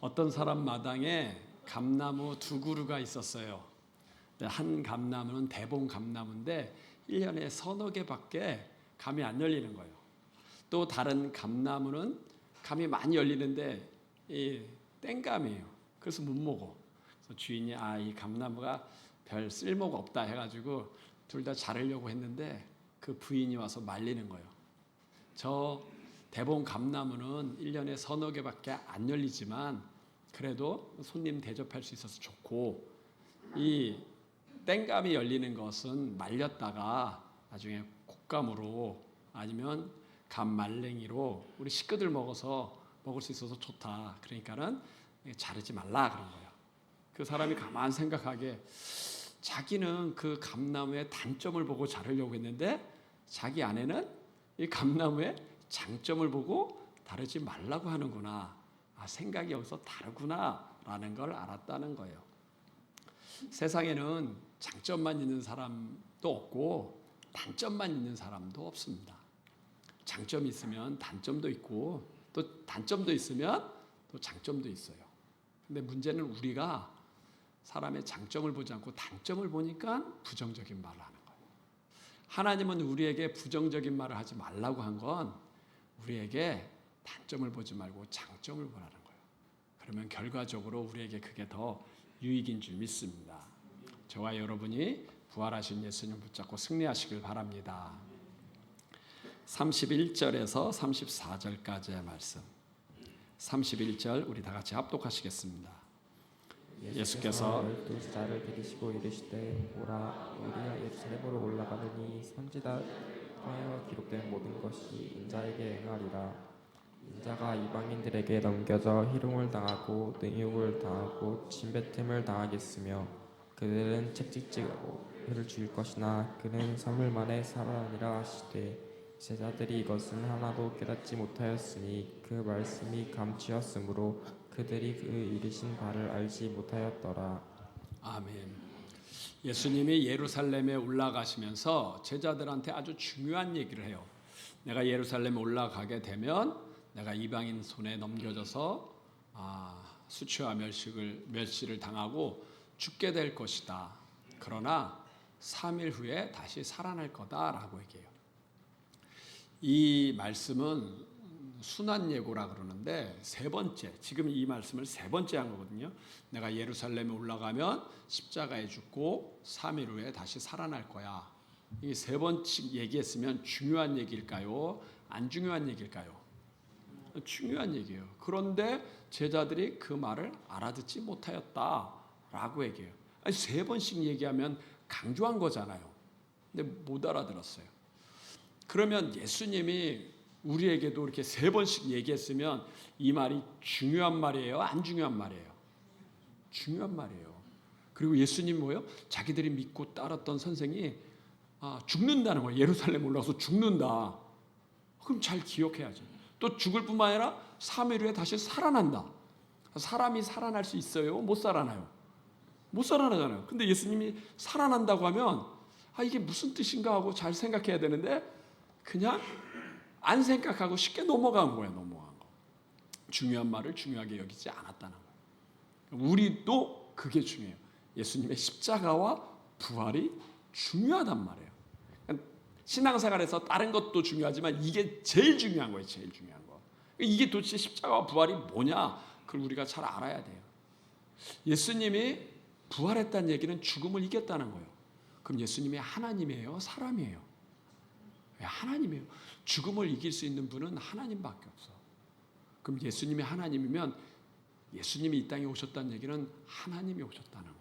어떤 사람 마당에 감나무 두 그루가 있었어요. 한 감나무는 대봉 감나무인데 1년에 서너 개밖에 감이 안 열리는 거예요. 또 다른 감나무는 감이 많이 열리는데 이 땡감이에요. 그래서 못 먹어. 그래서 주인이 이 감나무가 별 쓸모가 없다 해가지고 둘 다 자르려고 했는데 그 부인이 와서 말리는 거예요. 저 대봉 감나무는 1년에 서너 개밖에 안 열리지만 그래도 손님 대접할 수 있어서 좋고, 이 땡감이 열리는 것은 말렸다가 나중에 곶감으로 아니면 감말랭이로 우리 식구들 먹어서 먹을 수 있어서 좋다. 그러니까는 자르지 말라 그런 거예요. 그 사람이 가만 생각하게 자기는 그 감나무의 단점을 보고 자르려고 했는데 자기 아내는 이 감나무의 장점을 보고 다르지 말라고 하는구나. 생각이 여기서 다르구나라는 걸 알았다는 거예요. 세상에는 장점만 있는 사람도 없고 단점만 있는 사람도 없습니다. 장점이 있으면 단점도 있고 또 단점도 있으면 또 장점도 있어요. 근데 문제는 우리가 사람의 장점을 보지 않고 단점을 보니까 부정적인 말을 하는 거예요. 하나님은 우리에게 부정적인 말을 하지 말라고 한 건 우리에게 단점을 보지 말고 장점을 보라는 거예요. 그러면 결과적으로 우리에게 그게 더 유익인 줄 믿습니다. 저와 여러분이 부활하신 예수님 붙잡고 승리하시길 바랍니다. 31절에서 34절까지의 말씀. 31절 우리 다 같이 합독하시겠습니다. 예수께서 12제자를 데리시고 이르시되 보라 우리가 예루살렘으로 올라가느니 선지자 통하여 기록된 모든 것이 인자에게 행하리라. 인자가 이방인들에게 넘겨져 희롱을 당하고 능욕을 당하고 침뱉음을 당하겠으며 그들은 채찍질하고 그를 죽일 것이나 그는 3일 만에 살아나리라 하시되 제자들이 이것은 하나도 깨닫지 못하였으니 그 말씀이 감추었으므로 그들이 그 이르신 바를 알지 못하였더라. 아멘. 예수님이 예루살렘에 올라가시면서 제자들한테 아주 중요한 얘기를 해요. 내가 예루살렘에 올라가게 되면 내가 이방인 손에 넘겨져서 수치와 멸시를 당하고 죽게 될 것이다. 그러나 3일 후에 다시 살아날 거다라고 얘기해요. 이 말씀은 순환 예고라 그러는데 세 번째, 지금 이 말씀을 세 번째 한 거거든요. 내가 예루살렘에 올라가면 십자가에 죽고 3일 후에 다시 살아날 거야. 이 세 번씩 얘기했으면 중요한 얘기일까요? 안 중요한 얘기일까요? 중요한 얘기예요. 그런데 제자들이 그 말을 알아듣지 못하였다라고 얘기해요. 아니, 세 번씩 얘기하면 강조한 거잖아요. 근데 못 알아들었어요. 그러면 예수님이 우리에게도 이렇게 세 번씩 얘기했으면 이 말이 중요한 말이에요? 안 중요한 말이에요? 중요한 말이에요. 그리고 예수님이 뭐예요? 자기들이 믿고 따랐던 선생이 죽는다는 거예요. 예루살렘 올라가서 죽는다. 그럼 잘 기억해야지. 또 죽을 뿐만 아니라 3일 후에 다시 살아난다. 사람이 살아날 수 있어요? 못 살아나요? 못 살아나잖아요. 근데 예수님이 살아난다고 하면 이게 무슨 뜻인가 하고 잘 생각해야 되는데 그냥 안 생각하고 쉽게 넘어간 거예요. 넘어간 거. 중요한 말을 중요하게 여기지 않았다는 거예요. 우리도 그게 중요해요. 예수님의 십자가와 부활이 중요하단 말이에요. 신앙생활에서 다른 것도 중요하지만 이게 제일 중요한 거예요. 제일 중요한 거. 이게 도대체 십자가와 부활이 뭐냐? 그걸 우리가 잘 알아야 돼요. 예수님이 부활했다는 얘기는 죽음을 이겼다는 거예요. 그럼 예수님이 하나님이에요? 사람이에요? 하나님이에요. 죽음을 이길 수 있는 분은 하나님밖에 없어. 그럼 예수님이 하나님이면 예수님이 이 땅에 오셨다는 얘기는 하나님이 오셨다는 거예요.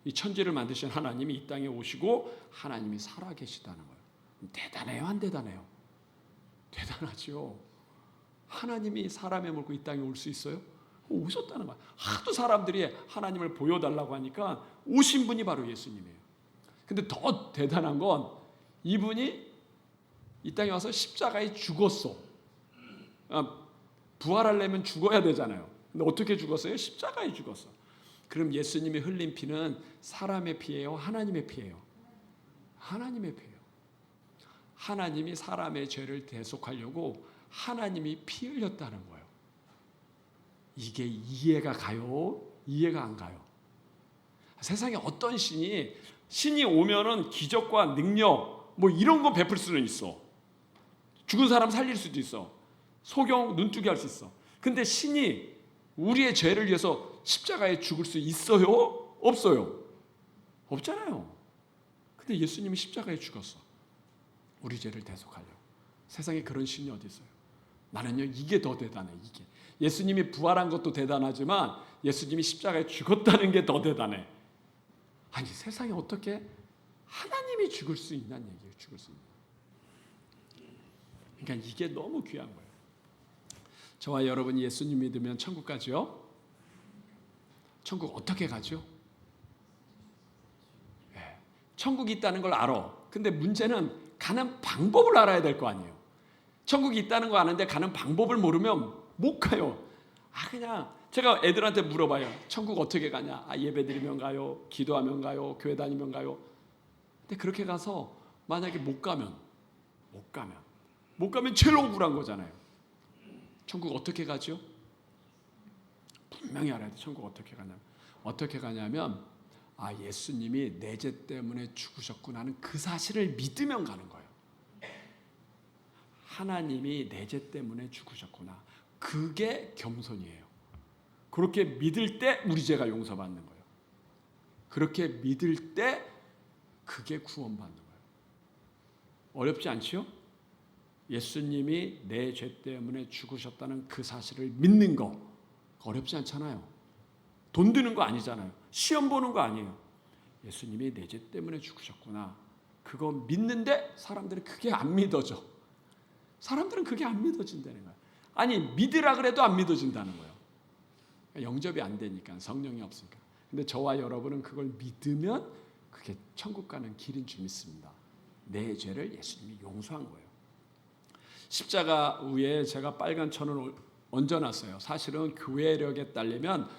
이 천지를 만드신 하나님이 이 땅에 오시고 하나님이 살아계시다는 거예요. 대단해요? 안 대단해요? 대단하죠. 하나님이 사람의 몸을 이 땅에 올 수 있어요? 오셨다는 거예요. 하도 사람들이 하나님을 보여달라고 하니까 오신 분이 바로 예수님이에요. 근데 더 대단한 건 이분이 이 땅에 와서 십자가에 죽었어. 부활하려면 죽어야 되잖아요. 근데 어떻게 죽었어요? 십자가에 죽었어. 그럼 예수님이 흘린 피는 사람의 피예요? 하나님의 피예요? 하나님의 피예요. 하나님이 사람의 죄를 대속하려고 하나님이 피 흘렸다는 거예요. 이게 이해가 가요? 이해가 안 가요? 세상에 어떤 신이 오면은 기적과 능력 뭐 이런 거 베풀 수는 있어. 죽은 사람 살릴 수도 있어. 소경 눈뜨게 할 수 있어. 근데 신이 우리의 죄를 위해서 십자가에 죽을 수 있어요? 없어요? 없잖아요. 근데 예수님이 십자가에 죽었어. 우리 죄를 대속하려고. 세상에 그런 신이 어디 있어요? 나는요, 이게 더 대단해. 이게 예수님이 부활한 것도 대단하지만 예수님이 십자가에 죽었다는 게 더 대단해. 아니, 세상에 어떻게 하나님이 죽을 수 있냐는 얘기예요. 죽을 수 있는. 그러니까 이게 너무 귀한 거예요. 저와 여러분이 예수님 믿으면 천국 가죠? 천국 어떻게 가죠? 네. 천국이 있다는 걸 알아. 근데 문제는 가는 방법을 알아야 될 거 아니에요. 천국이 있다는 거 아는데 가는 방법을 모르면 못 가요. 그냥 제가 애들한테 물어봐요. 천국 어떻게 가냐? 예배드리면 가요? 기도하면 가요? 교회 다니면 가요? 근데 그렇게 가서 만약에 못 가면 제일 억울한 거잖아요. 천국 어떻게 가죠? 분명히 알아야 돼. 천국 어떻게 가냐면 어떻게 가냐면 예수님이 내 죄 때문에 죽으셨구나 하는 그 사실을 믿으면 가는 거예요. 하나님이 내 죄 때문에 죽으셨구나. 그게 겸손이에요. 그렇게 믿을 때 우리 죄가 용서받는 거예요. 그렇게 믿을 때 그게 구원받는 거예요. 어렵지 않지요? 예수님이 내 죄 때문에 죽으셨다는 그 사실을 믿는 거 어렵지 않잖아요. 돈 드는 거 아니잖아요. 시험 보는 거 아니에요. 예수님이 내 죄 때문에 죽으셨구나. 그거 믿는데 사람들은 그게 안 믿어져. 사람들은 그게 안 믿어진다는 거예요. 아니, 믿으라 그래도 안 믿어진다는 거예요. 영접이 안 되니까, 성령이 없으니까. 근데 저와 여러분은 그걸 믿으면 그게 천국 가는 길인 줄 믿습니다. 내 죄를 예수님이 용서한 거예요. 십자가 위에 제가 빨간 천을 얹어놨어요. 사실은 교회력에 따르면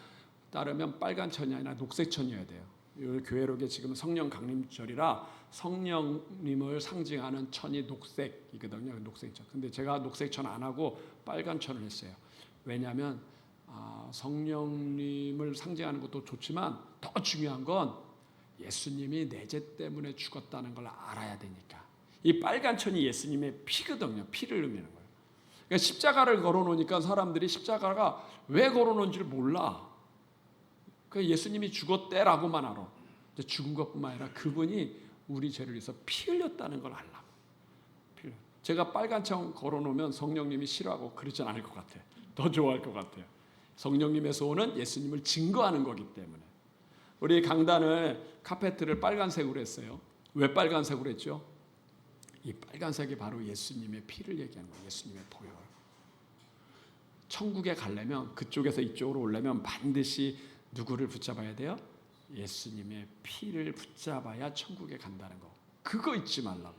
빨간 천이 아니라 녹색 천이어야 돼요. 교회력에 지금 성령 강림절이라 성령님을 상징하는 천이 녹색이거든요. 녹색 천. 근데 제가 녹색 천 안 하고 빨간 천을 했어요. 왜냐하면 성령님을 상징하는 것도 좋지만 더 중요한 건 예수님이 내 죄 때문에 죽었다는 걸 알아야 되니까. 이 빨간 천이 예수님의 피거든요. 피를 의미하는 거예요. 그러니까 십자가를 걸어놓으니까 사람들이 십자가가 왜 걸어놓은지를 몰라. 그러니까 예수님이 죽었대라고만 알아. 죽은 것뿐만 아니라 그분이 우리 죄를 위해서 피 흘렸다는 걸 알라고. 제가 빨간 천 걸어놓으면 성령님이 싫어하고 그러진 않을 것 같아요. 더 좋아할 것 같아요. 성령님에서 오는 예수님을 증거하는 거기 때문에. 우리 강단을 카페트를 빨간색으로 했어요. 왜 빨간색으로 했죠? 이 빨간색이 바로 예수님의 피를 얘기하는 거예요. 예수님의 보혈. 천국에 가려면 그쪽에서 이쪽으로 오려면 반드시 누구를 붙잡아야 돼요? 예수님의 피를 붙잡아야 천국에 간다는 거. 그거 잊지 말라고.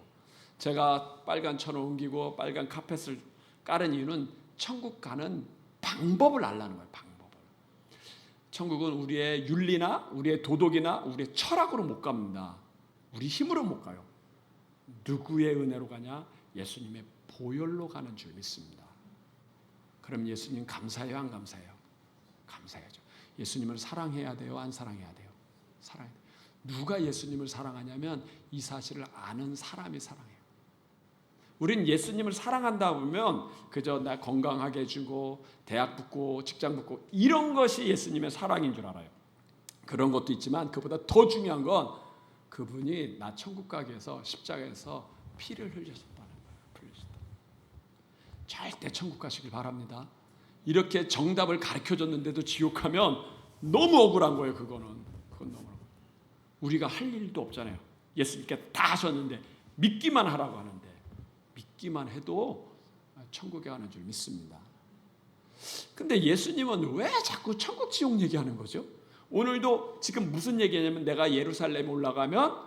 제가 빨간 천을 옮기고 빨간 카펫을 깔은 이유는 천국 가는 방법을 알라는 거예요. 방법을. 천국은 우리의 윤리나 우리의 도덕이나 우리의 철학으로 못 갑니다. 우리 힘으로 못 가요. 누구의 은혜로 가냐? 예수님의 보혈로 가는 줄 믿습니다. 그럼 예수님 감사해요? 안 감사해요? 감사해야죠. 예수님을 사랑해야 돼요? 안 사랑해야 돼요? 사랑해야 돼요. 누가 예수님을 사랑하냐면 이 사실을 아는 사람이 사랑해요. 우리는 예수님을 사랑한다 보면 그저 나 건강하게 해주고 대학 붙고 직장 붙고 이런 것이 예수님의 사랑인 줄 알아요. 그런 것도 있지만 그보다 더 중요한 건 그분이 나 천국 가게 해서 십자가에서 피를 흘리셨다는 거예요. 절대 천국 가시길 바랍니다. 이렇게 정답을 가르쳐줬는데도 지옥하면 너무 억울한 거예요. 그건 너무 억울해요. 우리가 할 일도 없잖아요. 예수님께 다 하셨는데 믿기만 하라고 하는데 믿기만 해도 천국에 가는 줄 믿습니다. 근데 예수님은 왜 자꾸 천국 지옥 얘기하는 거죠? 오늘도 지금 무슨 얘기냐면 내가 예루살렘에 올라가면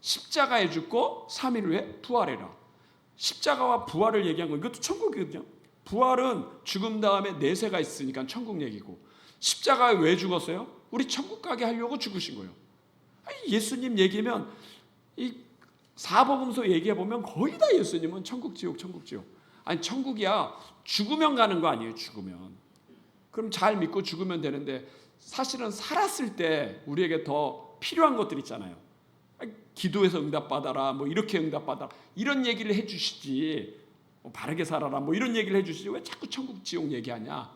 십자가에 죽고 3일 후에 부활해라. 십자가와 부활을 얘기한 거 이것도 천국이거든요. 부활은 죽음 다음에 내세가 있으니까 천국 얘기고 십자가에 왜 죽었어요? 우리 천국 가게 하려고 죽으신 거예요. 예수님 얘기면 이 사복음서 얘기해 보면 거의 다 예수님은 천국 지옥. 아니 천국이야 죽으면 가는 거 아니에요. 죽으면 그럼 잘 믿고 죽으면 되는데 사실은 살았을 때 우리에게 더 필요한 것들 있잖아요. 기도해서 응답받아라, 뭐 이렇게 응답받아라, 이런 얘기를 해주시지, 뭐 바르게 살아라, 뭐 이런 얘기를 해주시지 왜 자꾸 천국 지옥 얘기하냐.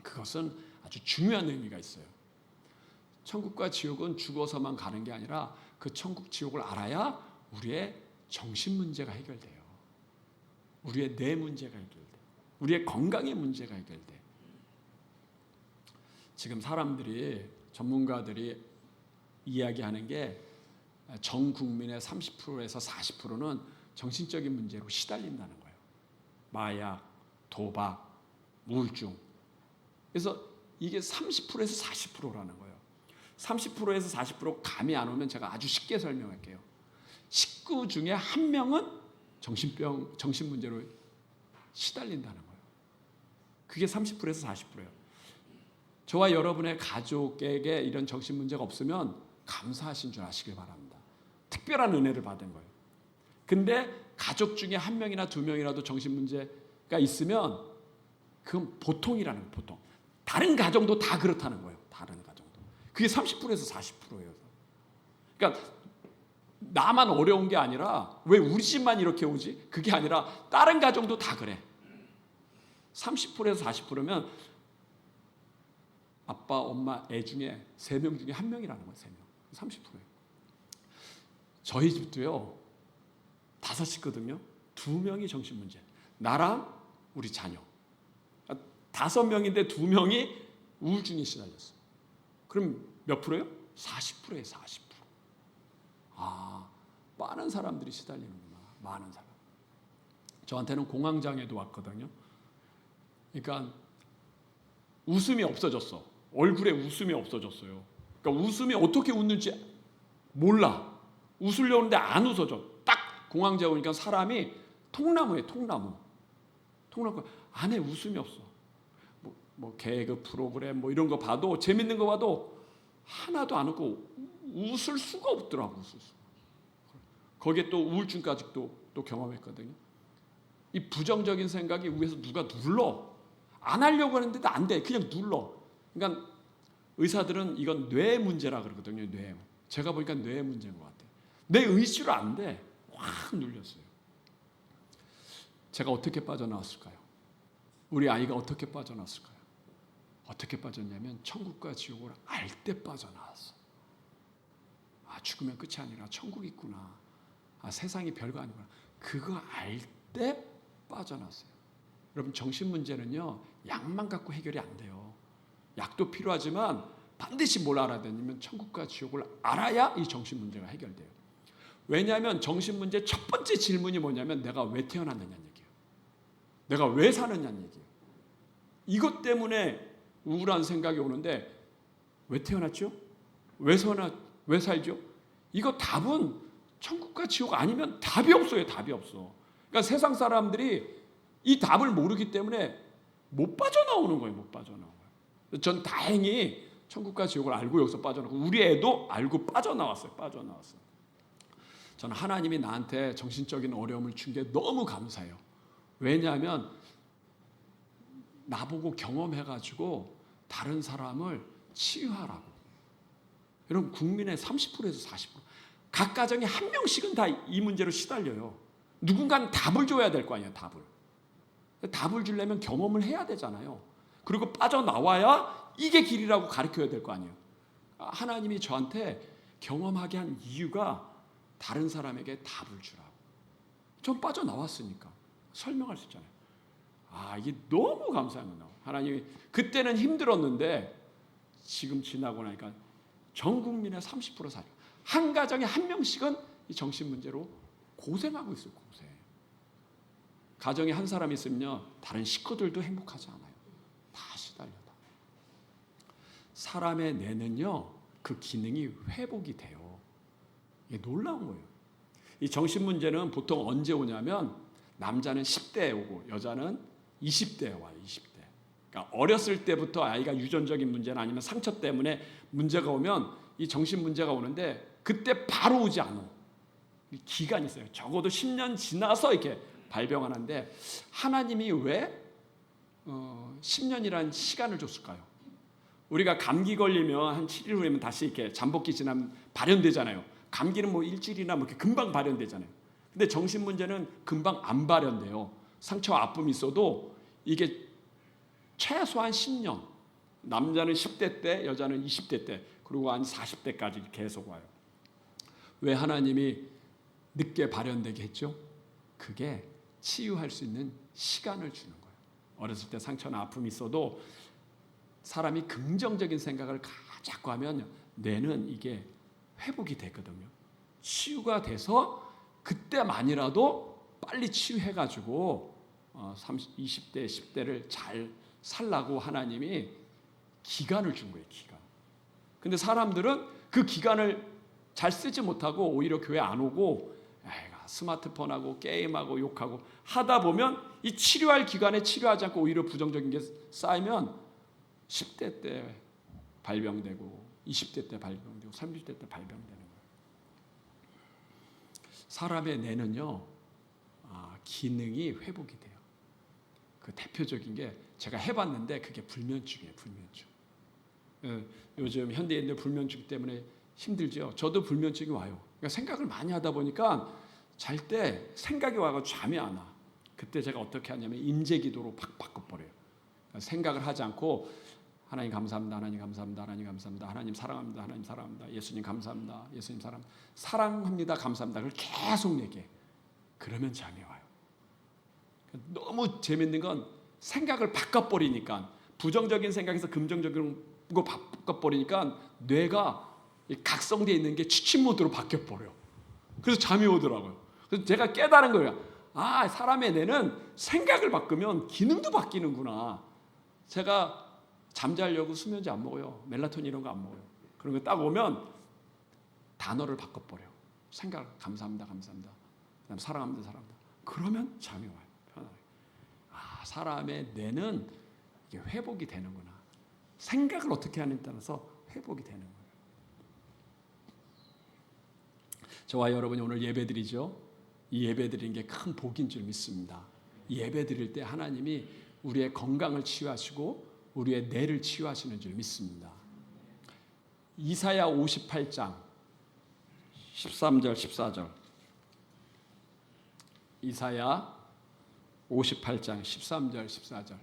그것은 아주 중요한 의미가 있어요. 천국과 지옥은 죽어서만 가는 게 아니라 그 천국 지옥을 알아야 우리의 정신 문제가 해결돼요. 우리의 뇌 문제가 해결돼요. 우리의 건강의 문제가 해결돼요. 지금 사람들이, 전문가들이 이야기하는 게 전 국민의 30%에서 40%는 정신적인 문제로 시달린다는 거예요. 마약, 도박, 우울증. 그래서 이게 30%에서 40%라는 거예요. 30%에서 40% 감이 안 오면 제가 아주 쉽게 설명할게요. 식구 중에 한 명은 정신 문제로 시달린다는 거예요. 그게 30%에서 40%예요. 저와 여러분의 가족에게 이런 정신 문제가 없으면 감사하신 줄 아시길 바랍니다. 특별한 은혜를 받은 거예요. 근데 가족 중에 한 명이나 두 명이라도 정신 문제가 있으면 그건 보통이라는 거예요. 보통. 다른 가정도 다 그렇다는 거예요. 다른 가정도. 그게 30%에서 40%예요. 그러니까 나만 어려운 게 아니라 왜 우리 집만 이렇게 오지? 그게 아니라 다른 가정도 다 그래. 30%에서 40%면 아빠, 엄마, 애 중에 3명 중에 1명이라는 거예요. 3명. 30%예요. 저희 집도요. 5이거든요. 2명이 정신 문제. 나랑 우리 자녀. 5명인데 2명이 우울증에 시달렸어. 그럼 몇 프로예요? 40%예요. 40%. 아, 많은 사람들이 시달리는구나. 많은 사람. 저한테는 공황장애도 왔거든요. 그러니까 웃음이 없어졌어. 얼굴에 웃음이 없어졌어요. 그러니까 웃음이 어떻게 웃는지 몰라. 웃으려고 하는데 안 웃어져. 딱 공황장애 오니까 사람이 통나무예요. 통나무 안에 웃음이 없어. 뭐 개그 프로그램 뭐 이런 거 봐도, 재밌는 거 봐도 하나도 안 웃고 웃을 수가 없더라고. 웃을 수가. 거기에 또 우울증까지 또 경험했거든요. 이 부정적인 생각이 위에서 누가 눌러. 안 하려고 하는데도 안 돼. 그냥 눌러. 그러니까 의사들은 이건 뇌 문제라 그러거든요. 뇌. 제가 보니까 뇌 문제인 것 같아요. 내 의지로 안 돼. 확 눌렸어요. 제가 어떻게 빠져나왔을까요? 우리 아이가 어떻게 빠져나왔을까요? 어떻게 빠졌냐면 천국과 지옥을 알 때 빠져나왔어. 아, 죽으면 끝이 아니라 천국이 있구나. 아, 세상이 별거 아니구나. 그거 알 때 빠져나왔어요. 여러분, 정신 문제는요, 약만 갖고 해결이 안 돼요. 약도 필요하지만 반드시 뭘 알아야 되냐면 천국과 지옥을 알아야 이 정신 문제가 해결돼요. 왜냐하면 정신 문제 첫 번째 질문이 뭐냐면 내가 왜 태어났느냐는 얘기예요. 내가 왜 사느냐는 얘기예요. 이것 때문에 우울한 생각이 오는데 왜 태어났죠? 왜 살죠? 이거 답은 천국과 지옥 아니면 답이 없어요. 답이 없어. 그러니까 세상 사람들이 이 답을 모르기 때문에 못 빠져나오는 거예요. 못 빠져나오는 거예요. 전 다행히 천국과 지옥을 알고 여기서 빠져나오고 우리 애도 알고 빠져나왔어요. 저는 하나님이 나한테 정신적인 어려움을 준 게 너무 감사해요. 왜냐하면 나보고 경험해가지고 다른 사람을 치유하라고. 여러분, 국민의 30%에서 40%. 각 가정에 한 명씩은 다 이 문제로 시달려요. 누군가는 답을 줘야 될 거 아니에요. 답을 주려면 경험을 해야 되잖아요. 그리고 빠져나와야 이게 길이라고 가르쳐야 될 거 아니에요. 하나님이 저한테 경험하게 한 이유가 다른 사람에게 답을 주라고. 전 빠져나왔으니까 설명할 수 있잖아요. 아, 이게 너무 감사한 거예요. 하나님이 그때는 힘들었는데 지금 지나고 나니까 전 국민의 30% 살아요. 한 가정에 한 명씩은 이 정신 문제로 고생하고 있어요. 고생. 가정에 한 사람 있으면요, 다른 식구들도 행복하지 않아요. 다 시달려다. 사람의 뇌는요, 그 기능이 회복이 돼요. 이게 놀라운 거예요. 이 정신 문제는 보통 언제 오냐면 남자는 10대에 오고 여자는 20대에 와요. 20대. 그러니까 어렸을 때부터 아이가 유전적인 문제나 아니면 상처 때문에 문제가 오면 이 정신 문제가 오는데 그때 바로 오지 않아. 기간이 있어요. 적어도 10년 지나서 이렇게 발병하는데 하나님이 왜 10년이라는 시간을 줬을까요? 우리가 감기 걸리면 한 7일 후에는 다시 이렇게 잠복기 지나면 발현되잖아요. 감기는 뭐 일주일이나 뭐 이렇게 금방 발현되잖아요. 근데 정신 문제는 금방 안 발현돼요. 상처와 아픔이 있어도 이게 최소한 10년. 남자는 10대 때, 여자는 20대 때, 그리고 한 40대까지 계속 와요. 왜 하나님이 늦게 발현되게 했죠? 그게 치유할 수 있는 시간을 주는 거예요. 어렸을 때 상처나 아픔이 있어도 사람이 긍정적인 생각을 자꾸 하면 뇌는 이게 회복이 되거든요. 치유가 돼서 그때만이라도 빨리 치유해가지고 20대, 10대를 잘 살라고 하나님이 기간을 준 거예요. 기간. 근데 사람들은 그 기간을 잘 쓰지 못하고 오히려 교회 안 오고 스마트폰하고 게임하고 욕하고 하다 보면 이 치료할 기간에 치료하지 않고 오히려 부정적인 게 쌓이면 10대 때 발병되고 20대 때 발병되고 30대 때 발병되는 거예요. 사람의 뇌는요 기능이 회복이 돼요. 그 대표적인 게 제가 해봤는데 그게 불면증이에요. 불면증. 요즘 현대인들 불면증 때문에 힘들죠. 저도 불면증이 와요. 그러니까 생각을 많이 하다 보니까 잘 때 생각이 와서 잠이 안 와. 그때 제가 어떻게 하냐면 임재기도로 팍 바꿔버려요. 그러니까 생각을 하지 않고 하나님 감사합니다. 하나님 감사합니다. 하나님 감사합니다. 하나님 사랑합니다. 하나님 사랑합니다. 예수님 감사합니다. 예수님 사랑합니다. 감사합니다. 그걸 계속 얘기해. 그러면 잠이 와요. 너무 재밌는 건 생각을 바꿔버리니까 부정적인 생각에서 긍정적으로 바꿔버리니까 뇌가 각성되어 있는 게 취침 모드로 바뀌어버려. 그래서 잠이 오더라고요. 그래서 제가 깨달은 거예요. 사람의 뇌는 생각을 바꾸면 기능도 바뀌는구나. 제가 잠자려고 수면제 안 먹어요. 멜라토닌 이런 거 안 먹어요. 그런 거 딱 오면 단어를 바꿔버려요. 생각 감사합니다. 감사합니다. 그다음 사랑합니다. 사랑합니다. 그러면 잠이 와요. 편하게. 사람의 뇌는 이게 회복이 되는구나. 생각을 어떻게 하느냐에 따라서 회복이 되는 거예요. 저와 여러분이 오늘 예배드리죠. 이 예배드리는 게 큰 복인 줄 믿습니다. 이 예배드릴 때 하나님이 우리의 건강을 치유하시고 우리의 뇌를 치유하시는 줄 믿습니다. 이사야 58장 13절 14절 이사야 58장 13절 14절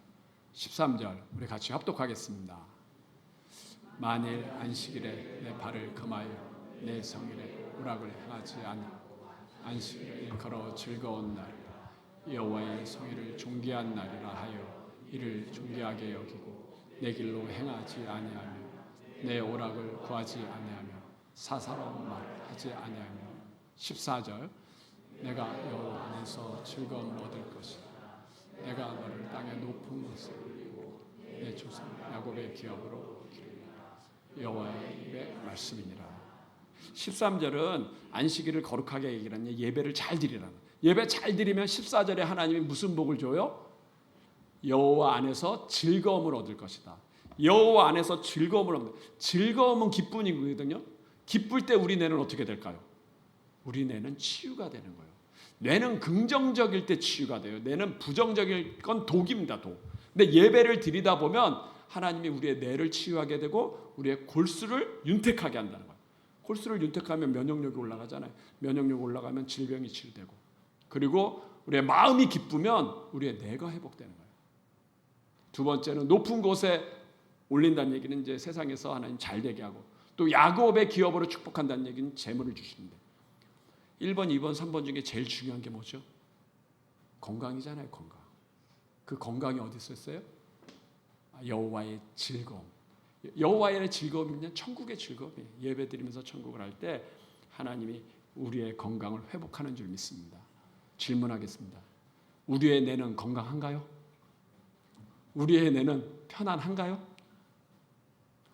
13절 우리 같이 합독하겠습니다. 만일 안식일에 내 발을 금하여 내 성일에 우락을 행하지 않아 안식일에 걸어 즐거운 날 여호와의 성일을 존귀한 날이라 하여 이를 존귀하게 여기고 내 길로 행하지 아니하며 내 오락을 구하지 아니하며 사사로운 말 하지 아니하며 14절 내가 여호와 안에서 즐거움을 얻을 것이다. 내가 너를 땅의 높은 곳에 올리고 내 조상 야곱의 기업으로 기르리라. 여호와의 입의 말씀이니라. 13절은 안식일을 거룩하게 얘기하는 예배를 잘 드리라는. 예배 잘 드리면 14절에 하나님이 무슨 복을 줘요? 여호와 안에서 즐거움을 얻을 것이다. 여호와 안에서 즐거움을 얻는. 즐거움은 기쁨이거든요. 기쁠 때 우리 뇌는 어떻게 될까요? 우리 뇌는 치유가 되는 거예요. 뇌는 긍정적일 때 치유가 돼요. 뇌는 부정적일 건 독입니다. 독. 근데 예배를 드리다 보면 하나님이 우리의 뇌를 치유하게 되고 우리의 골수를 윤택하게 한다는 거예요. 골수를 윤택하면 면역력이 올라가잖아요. 면역력이 올라가면 질병이 치유되고 그리고 우리의 마음이 기쁘면 우리의 뇌가 회복되는 거예요. 두 번째는 높은 곳에 올린다는 얘기는 이제 세상에서 하나님 잘 되게 하고 또 야곱의 기업으로 축복한다는 얘기는 재물을 주시는데 1번, 2번, 3번 중에 제일 중요한 게 뭐죠? 건강이잖아요. 건강. 그 건강이 어디 있었어요? 여호와의 즐거움. 여호와의 즐거움이면 천국의 즐거움이에요. 예배드리면서 천국을 할 때 하나님이 우리의 건강을 회복하는 줄 믿습니다. 질문하겠습니다. 우리의 뇌는 건강한가요? 우리의 뇌는 편안한가요?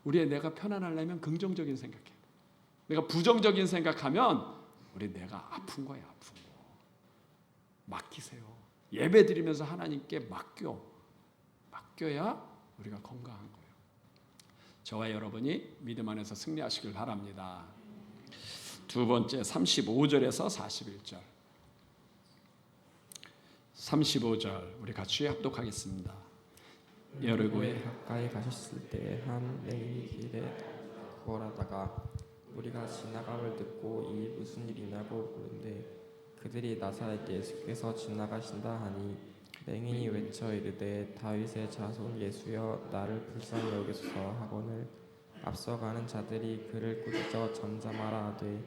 우리의 뇌가 편안하려면 긍정적인 생각해요. 내가 부정적인 생각하면 우리 뇌가 아픈 거예요. 아픈 거. 맡기세요. 예배드리면서 하나님께 맡겨야 우리가 건강한 거예요. 저와 여러분이 믿음 안에서 승리하시길 바랍니다. 두 번째 35절에서 41절 35절 우리 같이 합독하겠습니다. 여리고에 가까이 가셨을 때 한 맹인이 길에 구걸하다가 무리가 지나감을 듣고 이 무슨 일이냐고 물은데 그들이 나사렛 예수께서 지나가신다 하니 맹인이 외쳐 이르되 다윗의 자손 예수여 나를 불쌍히 여기소서 하거늘 앞서가는 자들이 그를 꾸짖어 잠잠하라 하되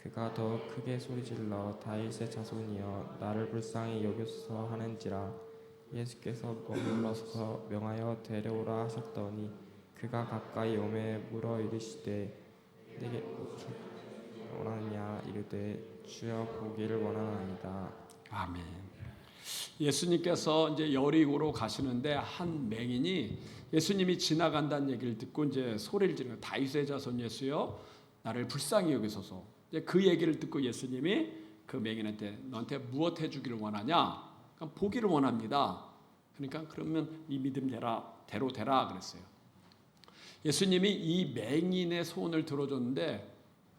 그가 더 크게 소리질러 다윗의 자손이여 나를 불쌍히 여기소서 하는지라 예수께서 머물러서 명하여 데려오라 하셨더니 그가 가까이 오매 물어 이르시되 내게 원하느냐 이르되 주여 보기를 원하나이다. 아멘. 예수님께서 이제 여리고로 가시는데 한 맹인이 예수님이 지나간다는 얘기를 듣고 이제 소리를 지르는 거예요. 다윗의 자손 예수여 나를 불쌍히 여기소서. 이제 그 얘기를 듣고 예수님이 그 맹인한테 너한테 무엇 해주기를 원하냐? 그러니까 보기를 원합니다. 그러니까 그러면 이 믿음 대로 되라 그랬어요. 예수님이 이 맹인의 소원을 들어줬는데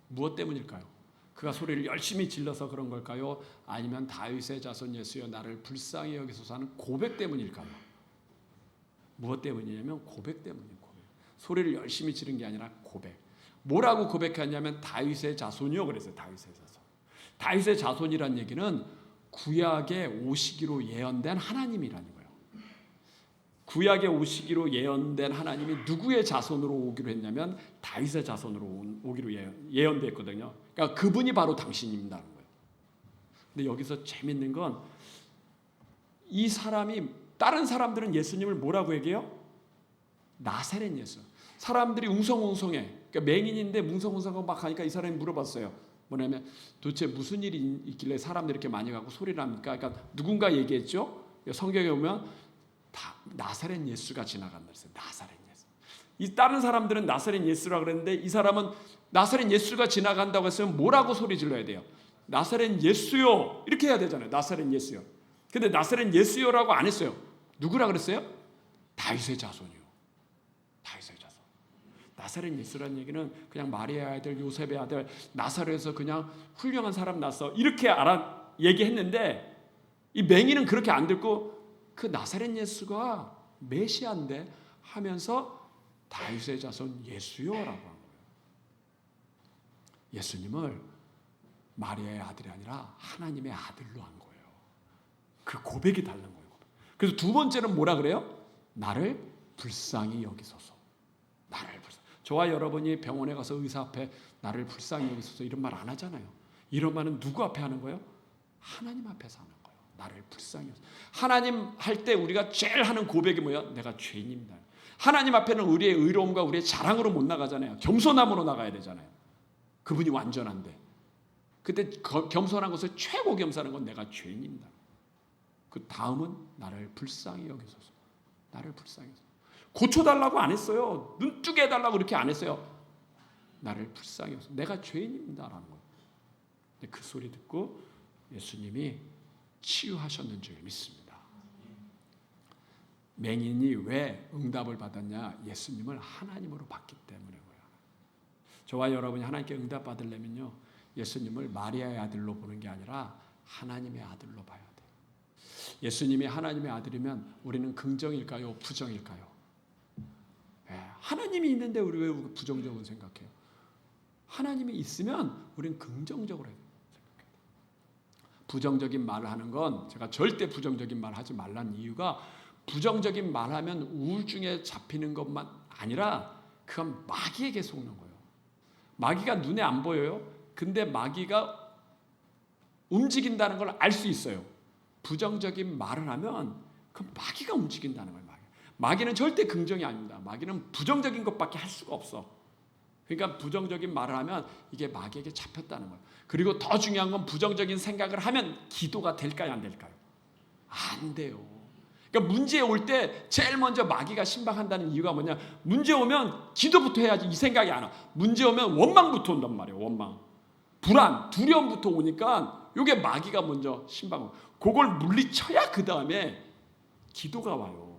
무엇 때문일까요? 그가 소리를 열심히 질러서 그런 걸까요? 아니면 다윗의 자손 예수여 나를 불쌍히 여기소서 하는 고백 때문일까요? 무엇 때문이냐면 고백 때문이에요. 고백. 소리를 열심히 지른 게 아니라 고백. 뭐라고 고백했냐면 다윗의 자손이요 그랬어요. 다윗의 자손. 다윗의 자손이란 얘기는 구약에 오시기로 예언된 하나님이라는 거예요. 구약에 오시기로 예언된 하나님이 누구의 자손으로 오기로 했냐면 다윗의 자손으로 오기로 예언됐거든요. 그러니까 그분이 바로 당신입니다는 거예요. 근데 여기서 재밌는 건 이 사람이 다른 사람들은 예수님을 뭐라고 얘기해요? 나사렛 예수. 사람들이 웅성웅성해. 그러니까 맹인인데 웅성웅성하고 막 하니까 이 사람이 물어봤어요. 뭐냐면 도대체 무슨 일이 있길래 사람들이 이렇게 많이 가고 소리를 합니까? 그러니까 누군가 얘기했죠. 성경에 보면 다 나사렛 예수가 지나간다 그랬어요. 나사렛 예수. 이 다른 사람들은 나사렛 예수라 그랬는데 이 사람은 나사렛 예수가 지나간다고 했으면 뭐라고 소리 질러야 돼요? 나사렛 예수요. 이렇게 해야 되잖아요. 나사렛 예수요. 근데 나사렛 예수요라고 안 했어요. 누구라 그랬어요? 다윗의 자손이요. 다윗의 자손. 나사렛 예수라는 얘기는 그냥 마리아의 아들, 요셉의 아들, 나사렛에서 그냥 훌륭한 사람 났어. 이렇게 얘기했는데 이 맹인은 그렇게 안 듣고 그 나사렛 예수가 메시아인데 하면서 다윗의 자손 예수요라고 한 거예요. 예수님을 마리아의 아들이 아니라 하나님의 아들로 한 거예요. 그 고백이 다른 거예요. 그래서 두 번째는 뭐라 그래요? 나를 불쌍히 여기소서. 나를 불쌍히. 저와 여러분이 병원에 가서 의사 앞에 나를 불쌍히 여기소서 이런 말 안 하잖아요. 이런 말은 누구 앞에 하는 거예요? 하나님 앞에서 하는 거예요. 나를 불쌍히 여기소서. 하나님 할 때 우리가 제일 하는 고백이 뭐야? 내가 죄인입니다. 하나님 앞에는 우리의 의로움과 우리의 자랑으로 못 나가잖아요. 겸손함으로 나가야 되잖아요. 그분이 완전한데. 그때 겸손한 것을 최고 겸손한 건 내가 죄인입니다. 그 다음은 나를 불쌍히 여기소서. 나를 불쌍히 여기소서. 고쳐달라고 안 했어요. 눈 뜨게 해달라고 그렇게 안 했어요. 나를 불쌍히 여기소서. 내가 죄인입니다라는 거예요. 그 소리 듣고 예수님이 치유하셨는 줄 믿습니다. 맹인이 왜 응답을 받았냐? 예수님을 하나님으로 봤기 때문에 그래요. 저와 여러분이 하나님께 응답 받으려면요, 예수님을 마리아의 아들로 보는 게 아니라 하나님의 아들로 봐야 돼요. 예수님이 하나님의 아들이면 우리는 긍정일까요? 부정일까요? 하나님이 있는데 우리 왜 부정적으로 생각해요? 하나님이 있으면 우리는 긍정적으로 생각해요. 부정적인 말을 하는 건 제가 절대 부정적인 말 하지 말라는 이유가 부정적인 말하면 우울증에 잡히는 것만 아니라 그건 마귀에게 속는 거예요. 마귀가 눈에 안 보여요. 근데 마귀가 움직인다는 걸 알 수 있어요. 부정적인 말을 하면 그 마귀가 움직인다는 거예요. 마귀는 절대 긍정이 아닙니다. 마귀는 부정적인 것밖에 할 수가 없어. 그러니까 부정적인 말을 하면 이게 마귀에게 잡혔다는 거예요. 그리고 더 중요한 건 부정적인 생각을 하면 기도가 될까요? 안 될까요? 안 돼요. 그러니까 문제 올 때 제일 먼저 마귀가 신박한다는 이유가 뭐냐? 문제 오면 기도부터 해야지 이 생각이 안 와. 문제 오면 원망부터 온단 말이에요. 원망. 불안, 두려움부터 오니까 이게 마귀가 먼저 신박하고 그걸 물리쳐야 그 다음에 기도가 와요.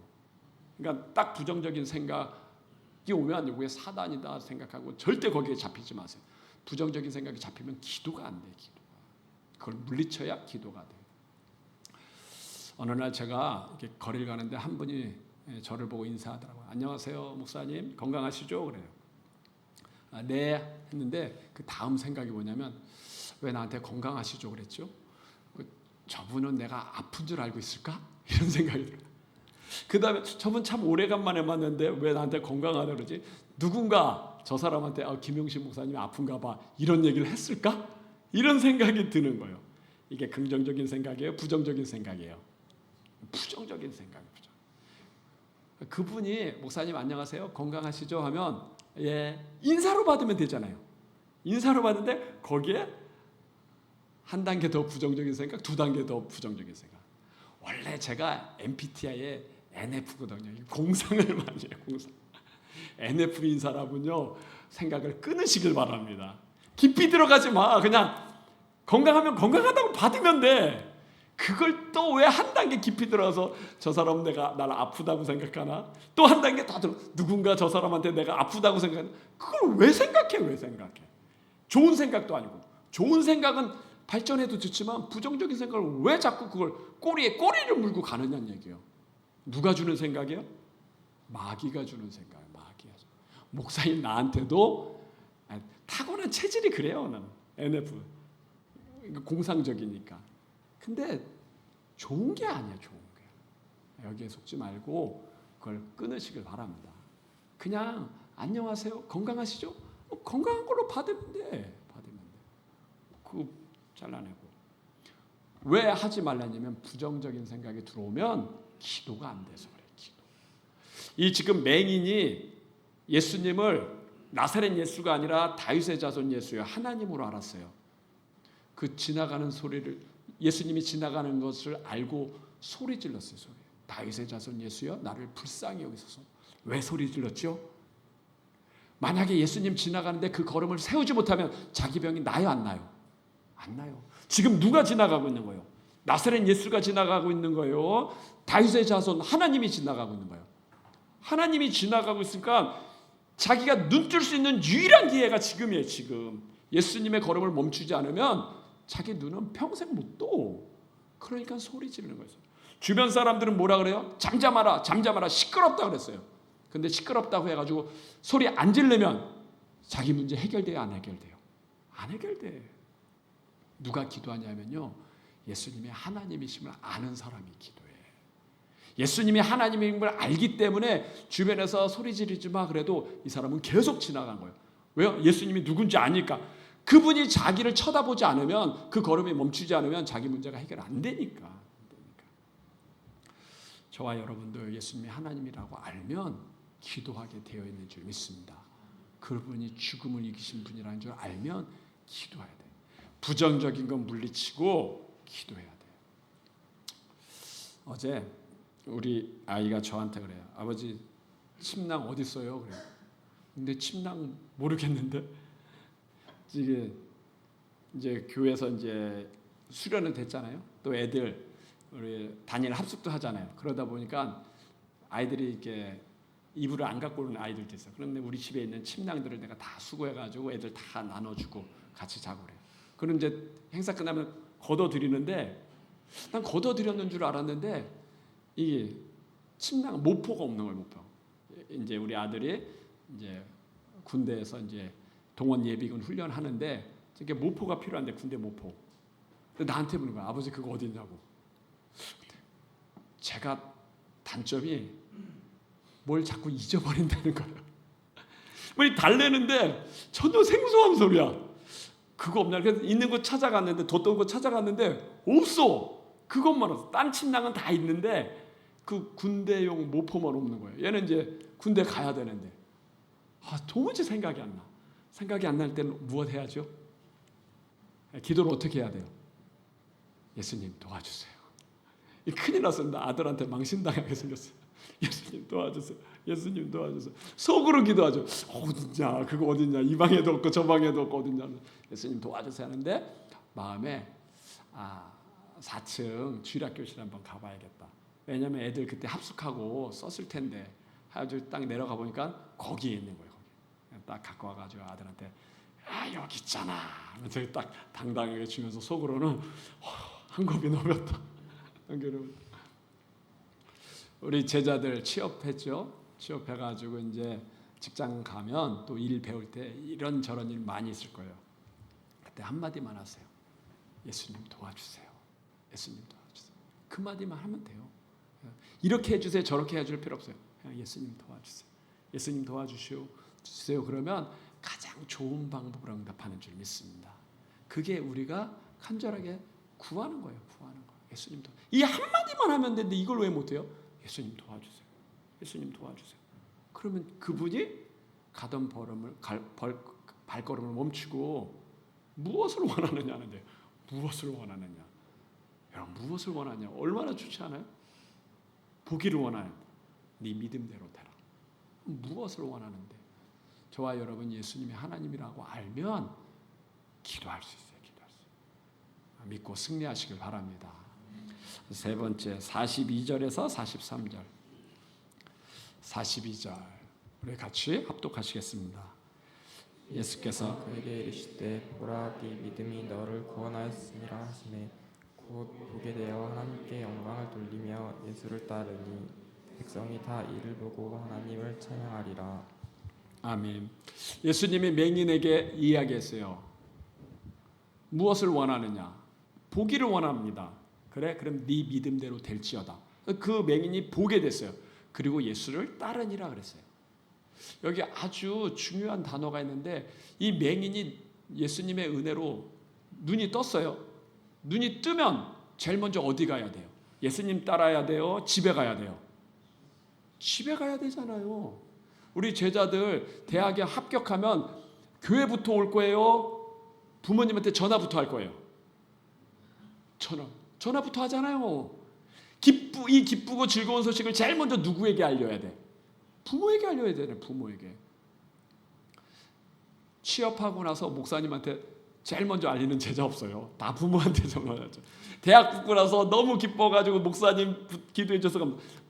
그러니까 딱 부정적인 생각이 오면 이게 사단이다 생각하고 절대 거기에 잡히지 마세요. 부정적인 생각이 잡히면 기도가 안 돼요. 기도가. 그걸 물리쳐야 기도가 돼요. 어느 날 제가 이렇게 거리를 가는데 한 분이 저를 보고 인사하더라고요. 안녕하세요 목사님, 건강하시죠? 그래요. 네 했는데 그 다음 생각이 뭐냐면, 왜 나한테 건강하시죠 그랬죠? 저분은 내가 아픈 줄 알고 있을까? 이런 생각이 들어요. 그 다음에 저분 참 오래간만에 만났는데 왜 나한테 건강하다 그러지? 누군가 저 사람한테 김용신 목사님이 아픈가 봐 이런 얘기를 했을까? 이런 생각이 드는 거예요. 이게 긍정적인 생각이에요? 부정적인 생각이에요? 부정적인 생각이죠. 그분이 목사님 안녕하세요, 건강하시죠? 하면 인사로 받으면 되잖아요. 인사로 받는데 거기에 한 단계 더 부정적인 생각, 두 단계 더 부정적인 생각. 원래 제가 MBTI에 NF거든요. 공상을 많이 해요. 공상. NF인 사람은요, 생각을 끊으시길 바랍니다. 깊이 들어가지 마. 그냥 건강하면 건강하다고 받으면 돼. 그걸 또 왜 한 단계 깊이 들어서 저 사람은 내가 나를 아프다고 생각하나? 또 한 단계 더 들어. 누군가 저 사람한테 내가 아프다고 생각하나? 그걸 왜 생각해? 왜 생각해? 좋은 생각도 아니고. 좋은 생각은 발전해도 좋지만 부정적인 생각을 왜 자꾸 그걸 꼬리에 꼬리를 물고 가느냐는 얘기예요. 누가 주는 생각이에요? 마귀가 주는 생각이에요. 마귀가. 목사님 나한테도 타고난 체질이 그래요. 나는 NF 공상적이니까. 근데 좋은 게 아니야. 좋은 게. 여기에 속지 말고 그걸 끊으시길 바랍니다. 그냥 안녕하세요, 건강하시죠? 건강한 걸로 받으면 돼. 그거 잘라내고. 왜 하지 말라냐면 부정적인 생각이 들어오면 기도가 안 돼서 그래요. 기도. 이 지금 맹인이 예수님을 나사렛 예수가 아니라 다윗의 자손 예수예요. 하나님으로 알았어요. 그 지나가는 소리를, 예수님이 지나가는 것을 알고 소리 질렀어요. 소리. 다윗의 자손 예수여, 나를 불쌍히 여기소서. 왜 소리 질렀죠? 만약에 예수님 지나가는데 그 걸음을 세우지 못하면 자기 병이 나요, 안 나요? 안 나요. 지금 누가 지나가고 있는 거예요? 나사렛 예수가 지나가고 있는 거예요. 다윗의 자손 하나님이 지나가고 있는 거예요. 하나님이 지나가고 있으니까 자기가 눈뜰 수 있는 유일한 기회가 지금이에요. 지금 예수님의 걸음을 멈추지 않으면 자기 눈은 평생 못 떠. 그러니까 소리 지르는 거예요. 주변 사람들은 뭐라 그래요? 잠잠하라, 잠잠하라, 시끄럽다 그랬어요. 근데 시끄럽다고 해가지고 소리 안 지르면 자기 문제 해결돼요, 안 해결돼요? 안 해결돼. 누가 기도하냐면요, 예수님이 하나님이심을 아는 사람이 기도해. 예수님이 하나님임을 알기 때문에 주변에서 소리 지르지 마 그래도 이 사람은 계속 지나간 거예요. 왜요? 예수님이 누군지 아니까. 그분이 자기를 쳐다보지 않으면, 그 걸음이 멈추지 않으면 자기 문제가 해결 안 되니까. 저와 여러분도 예수님이 하나님이라고 알면 기도하게 되어 있는 줄 믿습니다. 그분이 죽음을 이기신 분이라는 줄 알면 기도해야 돼요. 부정적인 건 물리치고 기도해야 돼요. 어제 우리 아이가 저한테 그래요. 아버지, 침낭 어디 있어요? 그래요. 근데 침낭 모르겠는데. 이제 교회에서 이제 수련은 됐잖아요. 또 애들 우리 단일 합숙도 하잖아요. 그러다 보니까 아이들이 이렇게 이불을 안 갖고 오는 아이들도 있어요. 그런데 우리 집에 있는 침낭들을 내가 다 수거해가지고 애들 다 나눠주고 같이 자고 그래요. 그럼 이제 행사 끝나면 걷어드리는데, 난 걷어드렸는 줄 알았는데 이 침낭 모포가 없는 거예요. 모포. 이제 우리 아들이 이제 군대에서 이제 동원 예비군 훈련하는데 이게 모포가 필요한데, 군대 모포. 나한테 묻는 거야. 아버지 그거 어디 있냐고. 제가 단점이 뭘 자꾸 잊어버린다는 거예요. 뭘 달래는데 전혀 생소한 소리야. 그거 없냐. 그래서 있는 거 찾아갔는데, 뒀던 거 찾아갔는데 없어. 그것만 없어. 딴 침낭은 다 있는데 그 군대용 모포만 없는 거예요. 얘는 이제 군대 가야 되는데 도무지 생각이 안 나. 생각이 안 날 때는 무엇 해야죠? 기도를 어떻게 해야 돼요? 예수님 도와주세요. 큰일 났습니다. 아들한테 망신당하게 생겼어요. 예수님 도와주세요. 예수님 도와주세요. 속으로 기도하죠. 어딨냐, 그거 어딨냐, 이 방에도 없고 저 방에도 없고 어딨냐. 예수님 도와주세요 하는데 마음에 4층 주일학교실 한번 가봐야겠다. 왜냐하면 애들 그때 합숙하고 썼을 텐데 아주 딱 내려가 보니까 거기에 있는 거예요. 거기. 딱 갖고 와가지고 아들한테 여기 있잖아. 제가 딱 당당하게 주면서 속으로는 한 겁이 넘었다. 우리 제자들 취업했죠. 취업해가지고 이제 직장 가면 또 일 배울 때 이런저런 일 많이 있을 거예요. 그때 한마디만 하세요. 예수님 도와주세요. 예수님 도와주세요. 그 마디만 하면 돼요. 이렇게 해주세요. 저렇게 해줄 필요 없어요. 그냥 예수님 도와주세요. 예수님 도와주세요. 그러면 가장 좋은 방법으로 응답하는 줄 믿습니다. 그게 우리가 간절하게 구하는 거예요. 구하는 거. 예수님 이 한마디만 하면 되는데 이걸 왜 못해요? 예수님 도와주세요. 예수님 도와주세요. 그러면 그분이 가던 발걸음을 멈추고 무엇을 원하느냐 하는데 무엇을 원하느냐? 여러분 무엇을 원하냐? 얼마나 좋지 않아요? 보기를 원하는 네 믿음대로 되라. 무엇을 원하는데? 저와 여러분 예수님이 하나님이라고 알면 기도할 수 있어요. 기도할 수 있어요. 믿고 승리하시길 바랍니다. 세 번째 42절에서 43절. 42절 우리 같이 합독하시겠습니다. 예수께서 그에게 이르시되 보라 네 믿음이 너를 구원하였으니라 하시매 곧 보게 되어 하나님께 영광을 돌리며 예수를 따르니 백성이 다 이를 보고 하나님을 찬양하리라. 아멘. 예수님이 맹인에게 이야기했어요. 무엇을 원하느냐? 보기를 원합니다. 그래? 그럼 네 믿음대로 될지어다. 그 맹인이 보게 됐어요. 그리고 예수를 따르니라 그랬어요. 여기 아주 중요한 단어가 있는데 이 맹인이 예수님의 은혜로 눈이 떴어요. 눈이 뜨면 제일 먼저 어디 가야 돼요? 예수님 따라야 돼요? 집에 가야 돼요? 집에 가야 되잖아요. 우리 제자들 대학에 합격하면 교회부터 올 거예요? 부모님한테 전화부터 할 거예요? 전화부터 하잖아요. 이 기쁘고 즐거운 소식을 제일 먼저 누구에게 알려야 돼? 부모에게 알려야 되네. 부모에게. 취업하고 나서 목사님한테 제일 먼저 알리는 제자 없어요. 다 부모한테 전화하죠. 대학 붙고 나서 너무 기뻐가지고 목사님 기도해 줘서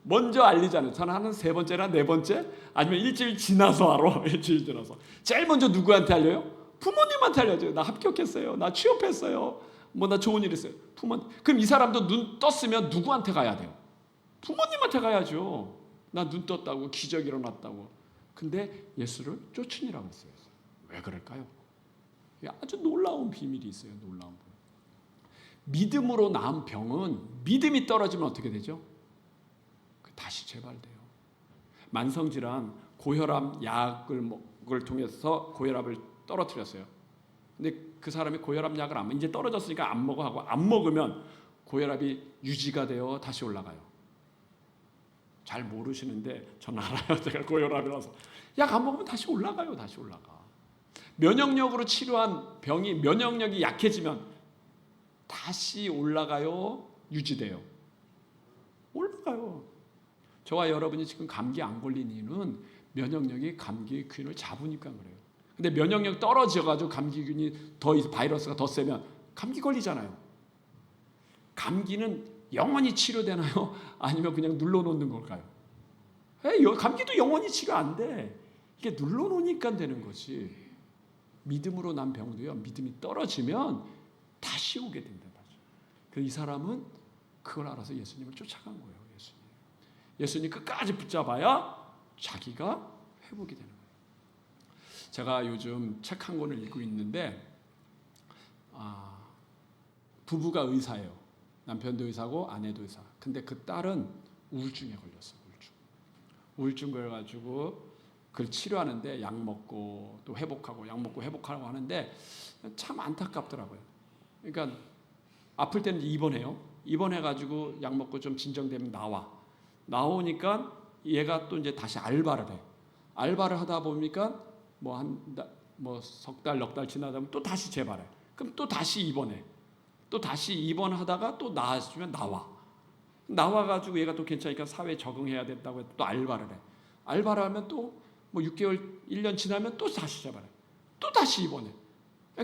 먼저 알리잖아요. 저는 한 세 번째나 네 번째 아니면 일주일 지나서 알아. 일주일 지나서. 제일 먼저 누구한테 알려요? 부모님한테 알려줘요. 나 합격했어요. 나 취업했어요. 뭐 나 좋은 일 했어요. 그럼 이 사람도 눈 떴으면 누구한테 가야 돼요? 부모님한테 가야죠. 나 눈 떴다고 기적이 일어났다고. 근데 예수를 쫓으니라고 했어요. 왜 그럴까요? 아주 놀라운 비밀이 있어요. 놀라운 비밀. 믿음으로 나은 병은 믿음이 떨어지면 어떻게 되죠? 다시 재발돼요. 만성질환 고혈압 약을 통해서 고혈압을 떨어뜨렸어요. 근데 그 사람이 고혈압 약을 이제 떨어졌으니까 안 먹어 하고 안 먹으면 고혈압이 유지가 되어 다시 올라가요. 잘 모르시는데 전 알아요. 제가 고혈압이라서 약 안 먹으면 다시 올라가요. 다시 올라가. 면역력으로 치료한 병이 면역력이 약해지면 다시 올라가요. 유지돼요. 올라가요. 저와 여러분이 지금 감기 안 걸린 이유는 면역력이 감기균을 잡으니까 그래요. 근데 면역력 떨어져가지고 감기균이 바이러스가 더 세면 감기 걸리잖아요. 감기는 영원히 치료되나요? 아니면 그냥 눌러놓는 걸까요? 감기도 영원히 치료 안 돼. 이게 눌러놓으니까 되는 거지. 믿음으로 난 병도요. 믿음이 떨어지면 다시 오게 된다. 이 사람은 그걸 알아서 예수님을 쫓아간 거예요. 예수님 끝까지 붙잡아야 자기가 회복이 되는 거예요. 제가 요즘 책 한 권을 읽고 있는데 부부가 의사예요. 남편도 의사고 아내도 의사. 근데 그 딸은 우울증에 걸렸어요. 우울증 걸려가지고 그걸 치료하는데 약 먹고 또 회복하고 약 먹고 회복하고 하는데 참 안타깝더라고요. 그러니까 아플 때는 입원해요. 입원해가지고 약 먹고 좀 진정되면 나오니까 얘가 또 이제 다시 알바를 해. 알바를 하다 보니까 석 달, 넉 달 지나다 보면 또 다시 재발해. 그럼 또 다시 입원해. 또 다시 입원하다가 또 나아지면 나와가지고 얘가 또 괜찮으니까 사회에 적응해야 된다고 해서 또 알바를 해. 알바를 하면 또 6개월, 1년 지나면 또 다시 재발해. 또 다시 입원해.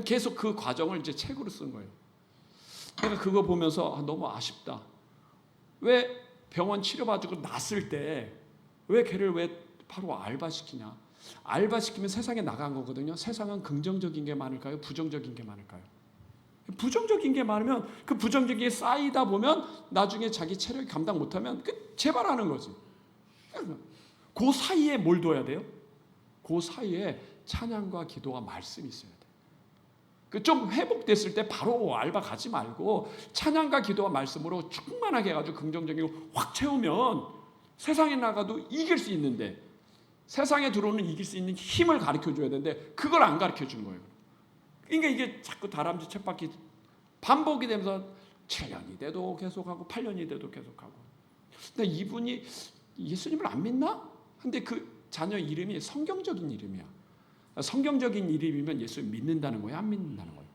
계속 그 과정을 이제 책으로 쓴 거예요. 내가 그거 보면서 너무 아쉽다. 왜 병원 치료받고 났을 때 왜 걔를 왜 바로 알바시키냐? 알바시키면 세상에 나간 거거든요. 세상은 긍정적인 게 많을까요? 부정적인 게 많을까요? 부정적인 게 많으면 그 부정적인 게 쌓이다 보면 나중에 자기 체력이 감당 못하면 재발하는 거지. 그 사이에 뭘 둬야 돼요? 그 사이에 찬양과 기도와 말씀이 있어야 돼. 좀 회복됐을 때 바로 알바 가지 말고 찬양과 기도와 말씀으로 충만하게 해가지고 긍정적이고 확 채우면 세상에 나가도 이길 수 있는데, 세상에 들어오는 이길 수 있는 힘을 가르쳐 줘야 되는데 그걸 안 가르쳐 주는 거예요. 그러니까 이게 자꾸 다람쥐 쳇바퀴 반복이 되면서 7년이 돼도 계속하고 8년이 돼도 계속하고. 근데 이분이 예수님을 안 믿나? 근데 그 자녀 이름이 성경적인 이름이야. 성경적인 이름이면 예수 믿는다는 거예요? 안 믿는다는 거예요?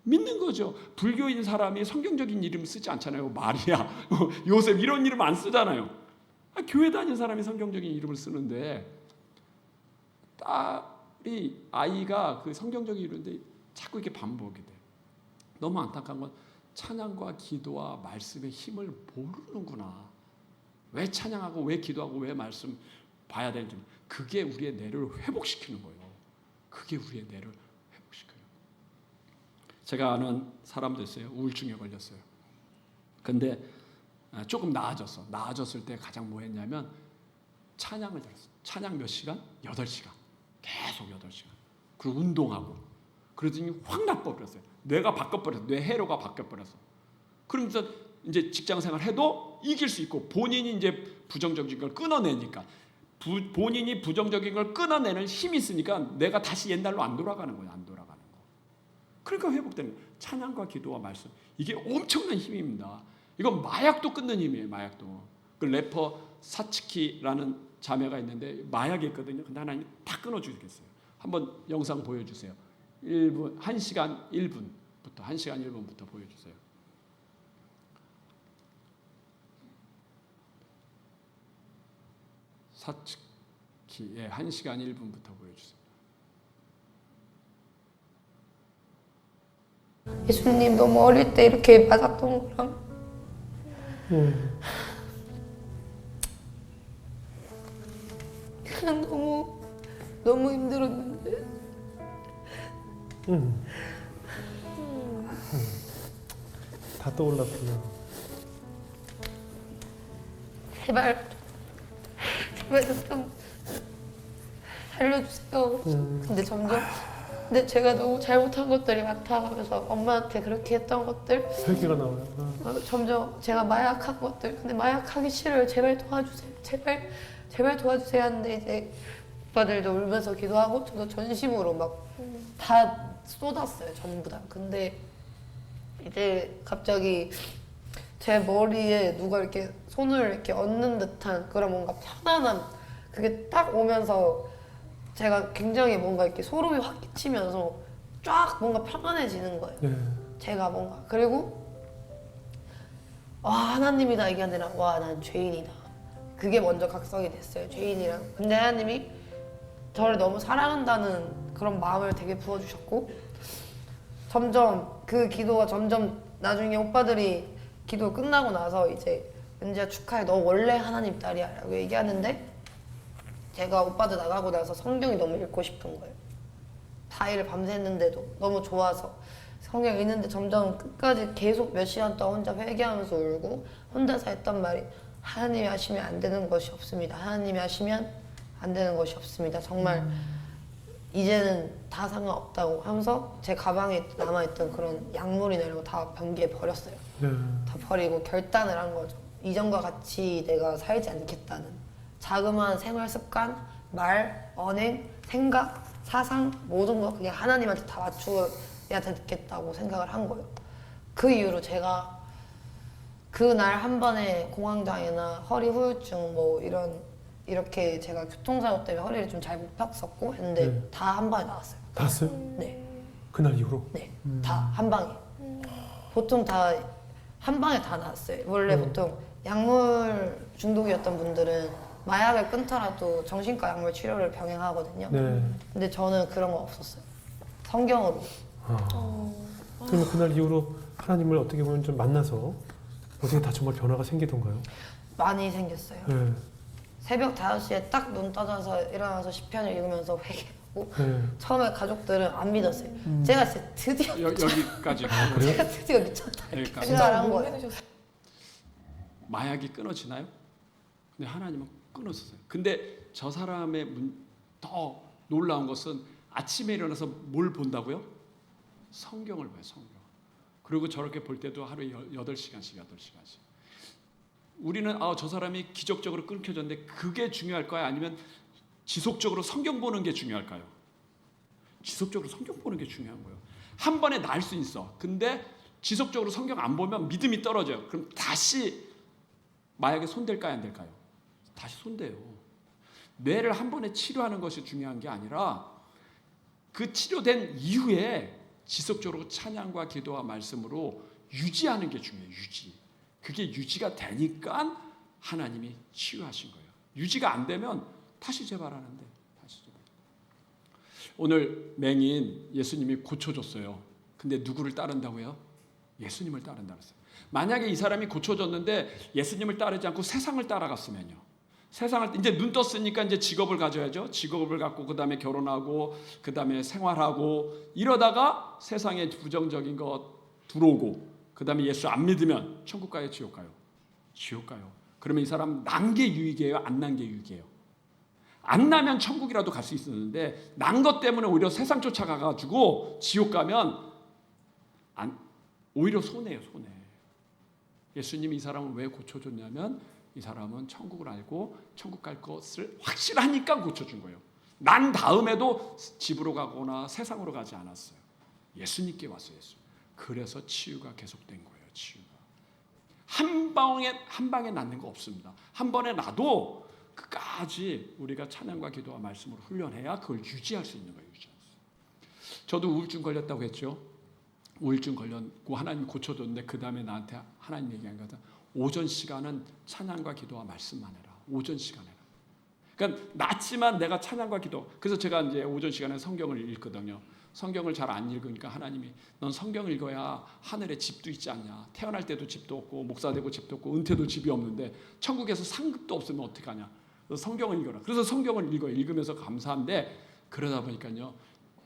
믿는 거죠. 불교인 사람이 성경적인 이름 쓰지 않잖아요. 마리아, 요셉 이런 이름 안 쓰잖아요. 교회 다니는 사람이 성경적인 이름을 쓰는데, 딸이 아이가 그 성경적인 이름인데 자꾸 이렇게 반복이 돼. 너무 안타까운 건 찬양과 기도와 말씀의 힘을 모르는구나. 왜 찬양하고 왜 기도하고 왜 말씀 봐야 되는지, 그게 우리의 뇌를 회복시키는 거예요. 그게 우리의 뇌를 회복시켜요. 제가 아는 사람도 있어요. 우울증에 걸렸어요. 근데 조금 나아졌어. 나아졌을 때 가장 뭐 했냐면 찬양을 들었어. 찬양 몇 시간? 8시간. 계속 8시간. 그리고 운동하고. 그러더니 확 나빠버렸어요. 뇌가 바뀌어버렸어. 뇌 회로가 바뀌어버렸어. 그러면서 이제 직장생활 해도 이길 수 있고, 본인이 이제 부정적인 걸 끊어내니까, 본인이 부정적인 걸 끊어내는 힘이 있으니까 내가 다시 옛날로 안 돌아가는 거예요. 안 돌아가는 거. 그러니까 회복되는 거예요. 찬양과 기도와 말씀. 이게 엄청난 힘입니다. 이건 마약도 끊는 힘이에요. 마약도. 그 래퍼 사츠키라는 자매가 있는데 마약이 있거든요. 근데 하나님 다 끊어주겠어요. 한번 영상 보여주세요. 1시간 1분부터 보여주세요. 사츠키, 1시간 1분부터 보여주세요. 예수님 너무 어릴 때 이렇게 맞았던 거랑 그냥 너무 힘들었는데 다 떠올랐구나. 제발 좀 살려주세요. 근데 제가 너무 잘못한 것들이 많다면서 엄마한테 그렇게 했던 것들, 회개가 나와요. 점점 제가 마약한 것들, 근데 마약하기 싫어요. 제발 도와주세요. 제발 도와주세요 하는데 이제 오빠들도 울면서 기도하고 저도 전심으로 막 다 쏟았어요. 전부 다. 근데 이제 갑자기 제 머리에 누가 이렇게 손을 이렇게 얹는 듯한 그런 뭔가 편안함, 그게 딱 오면서 제가 굉장히 뭔가 이렇게 소름이 확 끼치면서 쫙 뭔가 편안해지는 거예요. 네. 제가 뭔가. 그리고 와, 하나님이다 이게 아니라 와, 난 죄인이다. 그게 먼저 각성이 됐어요. 죄인이랑. 근데 하나님이 저를 너무 사랑한다는 그런 마음을 되게 부어주셨고, 점점 그 기도가 점점 나중에 오빠들이 기도 끝나고 나서 이제 은지야 축하해, 너 원래 하나님 딸이야 라고 얘기하는데, 제가 오빠들 나가고 나서 성경이 너무 읽고 싶은 거예요. 4일을 밤샜는데도 너무 좋아서 성경 읽는데 점점 끝까지 계속 몇 시간 동안 혼자 회개하면서 울고, 혼자서 했던 말이 하나님이 하시면 안 되는 것이 없습니다. 하나님이 하시면 안 되는 것이 없습니다. 정말 이제는 다 상관없다고 하면서 제 가방에 남아있던 그런 약물이나 이런 거 다 변기에 버렸어요. 네. 다 버리고 결단을 한 거죠. 이전과 같이 내가 살지 않겠다는. 자그마한 생활 습관, 말, 언행, 생각, 사상 모든 거 그냥 하나님한테 다 맞추어야 되겠다고 생각을 한 거예요. 그 이후로 제가 그날 한 번에 공황장애나 허리 후유증 뭐 이렇게 제가 교통사고 때문에 허리를 좀 잘 못 폈었고 했는데 네. 다 한 번에 나왔어요. 다 왔어요? 네, 그날 이후로? 네, 다 한 방에. 보통 다 한 방에 다 나왔어요. 원래 보통 약물 중독이었던 분들은 마약을 끊더라도 정신과 약물 치료를 병행하거든요. 네. 근데 저는 그런 거 없었어요. 성경으로. 그럼 그날 이후로 하나님을 어떻게 보면 좀 만나서 어떻게 다 정말 변화가 생기던가요? 많이 생겼어요. 네. 새벽 5시에 딱 눈 떠져서 일어나서 시편을 읽으면서 있었고 네. 처음에 가족들은 안 믿었어요. 제가 진짜 드디어 여기까지 제가 드디어 미쳤다 이렇게 여기까지. 생각을 한 거예요. 마약이 끊어지나요? 근데 하나님은 끊었어요. 근데 저 사람의 더 놀라운 것은 아침에 일어나서 뭘 본다고요? 성경을 봐요. 성경. 그리고 저렇게 볼 때도 하루에 8시간씩. 우리는 저 사람이 기적적으로 끊겨졌는데 그게 중요할까요? 아니면 지속적으로 성경 보는 게 중요할까요? 지속적으로 성경 보는 게 중요한 거예요. 한 번에 날 수 있어. 근데 지속적으로 성경 안 보면 믿음이 떨어져요. 그럼 다시 마약에 손댈까요? 안 될까요? 다시 손대요. 뇌를 한 번에 치료하는 것이 중요한 게 아니라 그 치료된 이후에 지속적으로 찬양과 기도와 말씀으로 유지하는 게 중요해요. 유지. 그게 유지가 되니까 하나님이 치유하신 거예요. 유지가 안 되면 다시 재발하는데 다시 재발. 오늘 맹인 예수님이 고쳐줬어요. 근데 누구를 따른다고요? 예수님을 따른다고 했어요. 만약에 이 사람이 고쳐졌는데 예수님을 따르지 않고 세상을 따라갔으면요. 세상을 이제 눈 떴으니까 이제 직업을 가져야죠. 직업을 갖고 그다음에 결혼하고 그다음에 생활하고 이러다가 세상에 부정적인 것 들어오고 그다음에 예수 안 믿으면 천국 가요, 지옥 가요? 지옥 가요. 그러면 이 사람 난 게 유익이에요, 안 난 게 유익이에요? 안 나면 천국이라도 갈 수 있었는데 난 것 때문에 오히려 세상 쫓아가 가지고 지옥 가면 오히려 손해예요, 손해. 예수님이 이 사람을 왜 고쳐줬냐면 이 사람은 천국을 알고 천국 갈 것을 확실하니까 고쳐준 거예요. 난 다음에도 집으로 가거나 세상으로 가지 않았어요. 예수님께 왔어요. 예수. 그래서 치유가 계속된 거예요. 치유가 한 방에 낫는 거 없습니다. 한 번에 나도 끝까지 우리가 찬양과 기도와 말씀으로 훈련해야 그걸 유지할 수 있는 거예요. 유지할 수. 저도 우울증 걸렸다고 했죠. 우울증 걸렸고 하나님 고쳐줬는데 그 다음에 나한테 하나님 얘기한 거다. 오전 시간은 찬양과 기도와 말씀만 해라. 오전 시간에. 그러니까 낫지만 내가 찬양과 기도. 그래서 제가 이제 오전 시간에 성경을 읽거든요. 성경을 잘 안 읽으니까 하나님이 넌 성경을 읽어야 하늘에 집도 있지 않냐. 태어날 때도 집도 없고 목사 되고 집도 없고 은퇴도 집이 없는데 천국에서 상급도 없으면 어떡하냐. 그래서 성경을 읽어라. 그래서 성경을 읽어요. 읽으면서 감사한데 그러다 보니까요.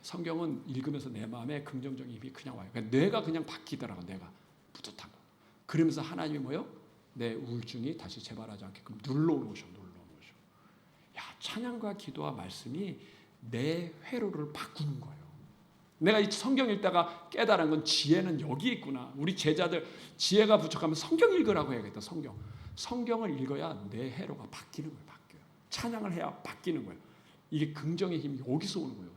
성경은 읽으면서 내 마음에 긍정적인 힘이 그냥 와요. 그러니까 뇌가 그냥 바뀌더라고. 뇌가 뿌듯한 거. 그러면서 하나님이 뭐요? 내 우울증이 다시 재발하지 않게끔 눌러놓으셔. 야, 찬양과 기도와 말씀이 내 회로를 바꾸는 거예요. 내가 이 성경 읽다가 깨달은 건 지혜는 여기 있구나. 우리 제자들 지혜가 부족하면 성경 읽으라고 해야겠다. 성경을 읽어야 내 회로가 바뀌는 거예요. 바뀌어요. 찬양을 해야 바뀌는 거예요. 이게 긍정의 힘이 여기서 오는 거예요.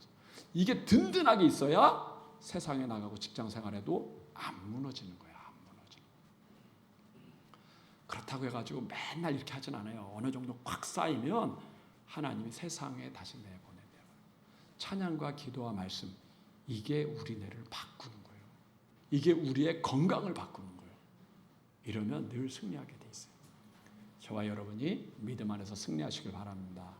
이게 든든하게 있어야 세상에 나가고 직장 생활에도 안 무너지는 거예요. 안 무너지는. 그렇다고 해가지고 맨날 이렇게 하진 않아요. 어느 정도 꽉 쌓이면 하나님이 세상에 다시 내보내요. 찬양과 기도와 말씀 이게 우리 뇌를 바꾸는 거예요. 이게 우리의 건강을 바꾸는 거예요. 이러면 늘 승리하게 돼 있어요. 저와 여러분이 믿음 안에서 승리하시길 바랍니다.